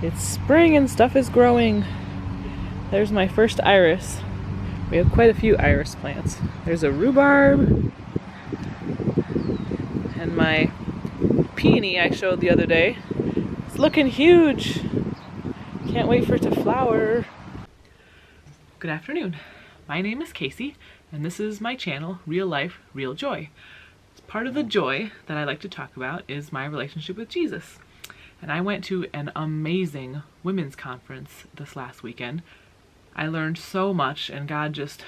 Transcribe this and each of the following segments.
It's spring and stuff is growing. There's my first iris. We have quite a few iris plants. There's a rhubarb and my peony I showed the other day. It's looking huge. Can't wait for it to flower. Good afternoon. My name is Casey and this is my channel, Real Life, Real Joy. Part of the joy that I like to talk about is my relationship with Jesus. And I went to an amazing women's conference this last weekend. I learned so much and God just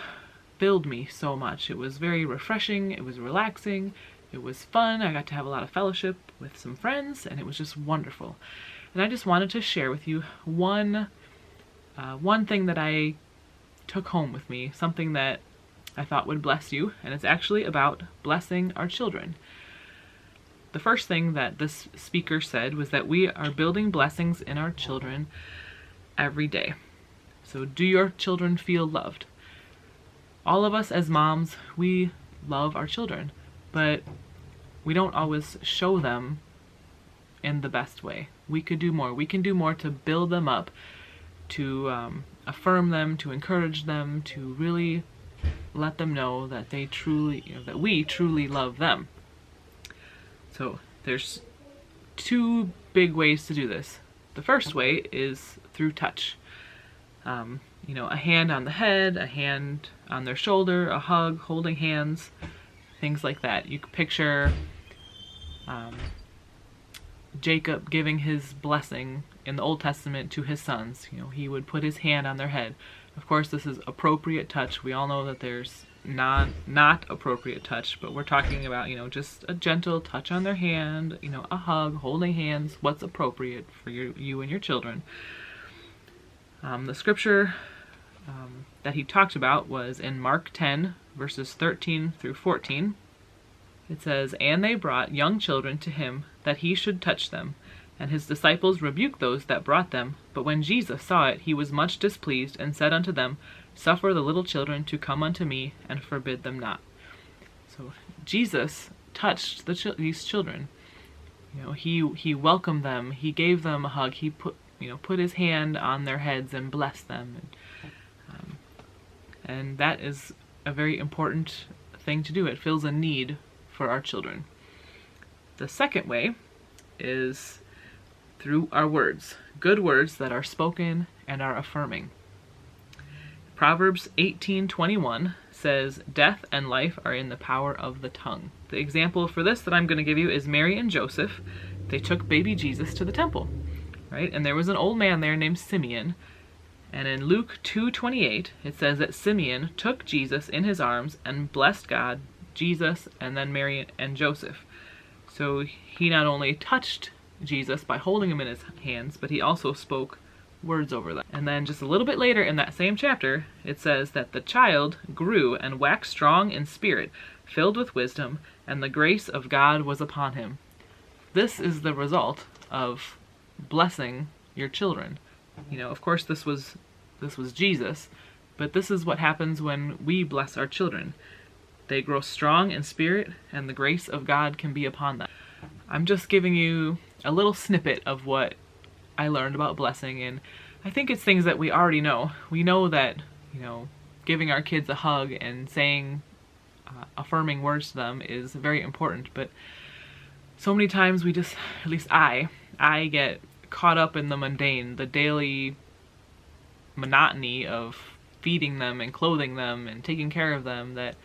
filled me so much. It was very refreshing, it was relaxing, it was fun. I got to have a lot of fellowship with some friends and it was just wonderful. And I just wanted to share with you one thing that I took home with me, something that I thought would bless you, and it's actually about blessing our children. The first thing that this speaker said was that we are building blessings in our children every day. So do your children feel loved? All of us as moms, we love our children, but we don't always show them in the best way. We could do more. We can do more to build them up, to affirm them, to encourage them, to really let them know that they truly, that we truly love them. So there's two big ways to do this. The first way is through touch. A hand on the head, a hand on their shoulder, a hug, holding hands, things like that. You can picture Jacob giving his blessing in the Old Testament to his sons. He would put his hand on their head. Of course, this is appropriate touch. We all know that there's not appropriate touch, but we're talking about, just a gentle touch on their hand, a hug, holding hands, what's appropriate for you and your children. The scripture that he talked about was in Mark 10, verses 13 through 14. It says, "And they brought young children to him, that he should touch them. And his disciples rebuked those that brought them. But when Jesus saw it, he was much displeased, and said unto them, Suffer the little children to come unto me, and forbid them not." So Jesus touched these children. He welcomed them. He gave them a hug. He put his hand on their heads and blessed them. And that is a very important thing to do. It fills a need for our children. The second way is through our words, good words that are spoken and are affirming. Proverbs 18:21 says, "Death and life are in the power of the tongue." The example for this that I'm going to give you is Mary and Joseph. They took baby Jesus to the temple, right? And there was an old man there named Simeon. And in Luke 2:28, it says that Simeon took Jesus in his arms and blessed God, Jesus, and then Mary and Joseph. So he not only touched Jesus by holding him in his hands, but he also spoke words over them. And then just a little bit later in that same chapter, it says that the child grew and waxed strong in spirit, filled with wisdom, and the grace of God was upon him. This is the result of blessing your children. Of course this was Jesus, but this is what happens when we bless our children. They grow strong in spirit, and the grace of God can be upon them. I'm just giving you a little snippet of what I learned about blessing, and I think it's things that we already know. We know that, giving our kids a hug and saying affirming words to them is very important, but so many times we just, at least I get caught up in the mundane, the daily monotony of feeding them and clothing them and taking care of them, that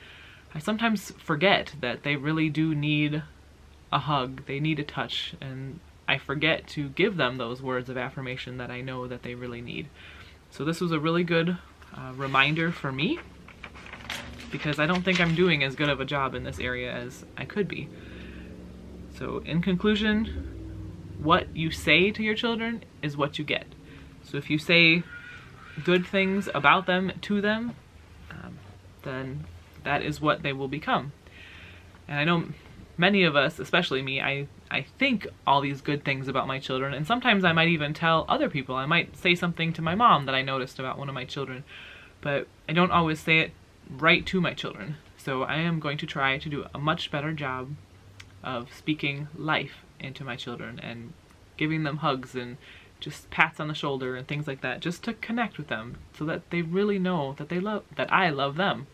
I sometimes forget that they really do need a hug, they need a touch, and I forget to give them those words of affirmation that I know that they really need. So this was a really good reminder for me, because I don't think I'm doing as good of a job in this area as I could be. So in conclusion, what you say to your children is what you get. So if you say good things about them to them, then that is what they will become. And I know many of us, especially me, I think all these good things about my children, and sometimes I might even tell other people. I might say something to my mom that I noticed about one of my children, but I don't always say it right to my children. So I am going to try to do a much better job of speaking life into my children and giving them hugs and just pats on the shoulder and things like that, just to connect with them so that they really know that I love them.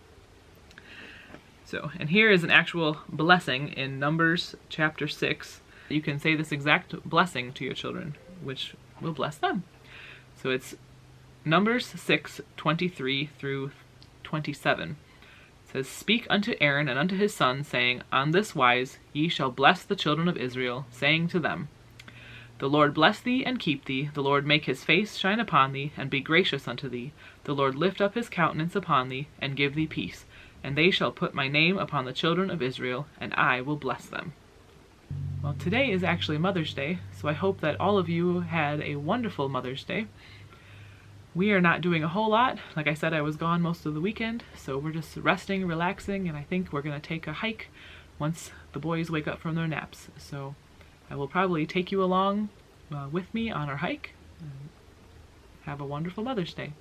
So, and here is an actual blessing in Numbers chapter 6. You can say this exact blessing to your children, which will bless them. So it's Numbers 6:23 through 27. It says, "Speak unto Aaron and unto his sons, saying, On this wise ye shall bless the children of Israel, saying to them, The Lord bless thee and keep thee. The Lord make his face shine upon thee, and be gracious unto thee. The Lord lift up his countenance upon thee, and give thee peace. And they shall put my name upon the children of Israel, and I will bless them." Well, today is actually Mother's Day, so I hope that all of you had a wonderful Mother's Day. We are not doing a whole lot. Like I said, I was gone most of the weekend, so we're just resting, relaxing, and I think we're going to take a hike once the boys wake up from their naps. So I will probably take you along with me on our hike. Have a wonderful Mother's Day.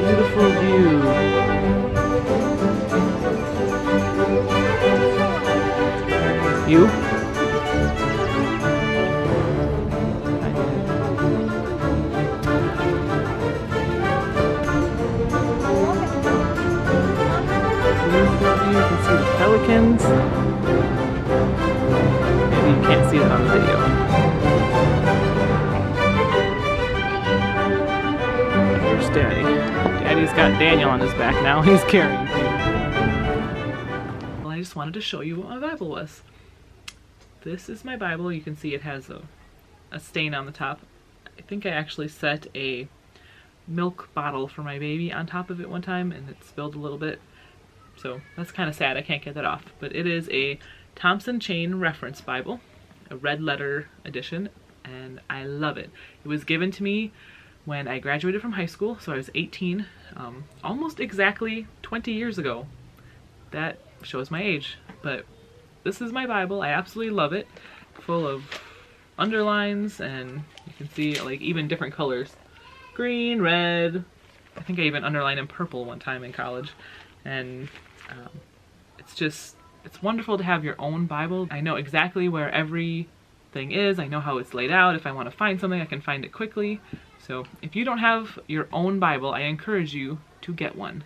Beautiful view. You? You can see the pelicans. Maybe you can't see that on the video. There's Daddy. Daddy's got Daniel on his back now. He's carrying him. Well, I just wanted to show you what my Bible was. This is my Bible. You can see it has a stain on the top. I think I actually set a milk bottle for my baby on top of it one time and it spilled a little bit. So that's kind of sad. I can't get that off. But it is a Thompson Chain Reference Bible, a red letter edition, and I love it. It was given to me when I graduated from high school, so I was 18, almost exactly 20 years ago. That shows my age, but this is my Bible. I absolutely love it. Full of underlines, and you can see like even different colors. Green, red, I think I even underlined in purple one time in college. And it's wonderful to have your own Bible. I know exactly where everything is. I know how it's laid out. If I want to find something, I can find it quickly. So if you don't have your own Bible, I encourage you to get one.